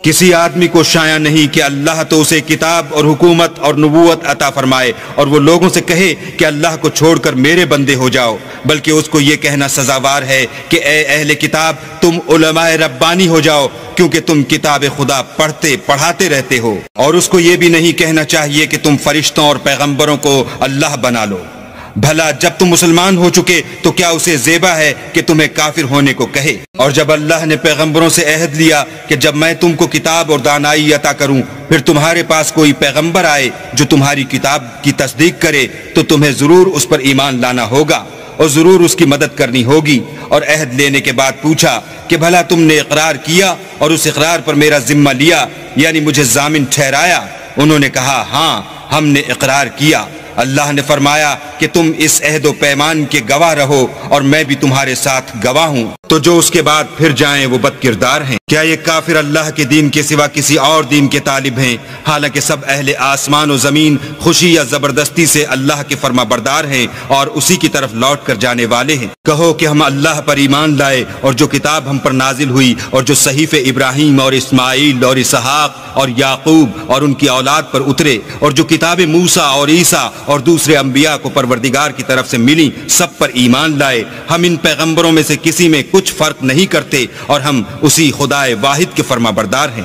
کسی آدمی کو شایع نہیں کہ اللہ تو اسے کتاب اور حکومت اور نبوت عطا فرمائے اور وہ لوگوں سے کہے کہ اللہ کو چھوڑ کر میرے بندے ہو جاؤ، بلکہ اس کو یہ کہنا سزاوار ہے کہ اے اہل کتاب تم علماء ربانی ہو جاؤ، کیونکہ تم کتاب خدا پڑھاتے رہتے ہو، اور اس کو یہ بھی نہیں کہنا چاہیے کہ تم فرشتوں اور پیغمبروں کو اللہ بنا لو۔ بھلا جب تم مسلمان ہو چکے تو کیا اسے زیبا ہے کہ تمہیں کافر ہونے کو کہے؟ اور جب اللہ نے پیغمبروں سے عہد لیا کہ جب میں تم کو کتاب اور دانائی عطا کروں پھر تمہارے پاس کوئی پیغمبر آئے جو تمہاری کتاب کی تصدیق کرے تو تمہیں ضرور اس پر ایمان لانا ہوگا اور ضرور اس کی مدد کرنی ہوگی۔ اور عہد لینے کے بعد پوچھا کہ بھلا تم نے اقرار کیا اور اس اقرار پر میرا ذمہ لیا، یعنی مجھے ضامن ٹھہرایا؟ انہوں نے کہا ہاں ہم نے اقرار کیا۔ اللہ نے فرمایا کہ تم اس عہد و پیمان کے گواہ رہو اور میں بھی تمہارے ساتھ گواہ ہوں، تو جو اس کے بعد پھر جائیں وہ بد کردار ہیں۔ کیا یہ کافر اللہ کے دین کے سوا کسی اور دین کے طالب ہیں، حالانکہ سب اہل آسمان و زمین خوشی یا زبردستی سے اللہ کے فرما بردار ہیں اور اسی کی طرف لوٹ کر جانے والے ہیں۔ کہو کہ ہم اللہ پر ایمان لائے اور جو کتاب ہم پر نازل ہوئی اور جو صحیفے ابراہیم اور اسماعیل اور اسحاق اور یعقوب اور ان کی اولاد پر اترے اور جو کتاب موسیٰ اور عیسیٰ اور دوسرے انبیاء کو پروردگار کی طرف سے ملی سب پر ایمان لائے۔ ہم ان پیغمبروں میں سے کسی میں کچھ فرق نہیں کرتے اور ہم اسی خدا واحد کے فرما بردار ہیں۔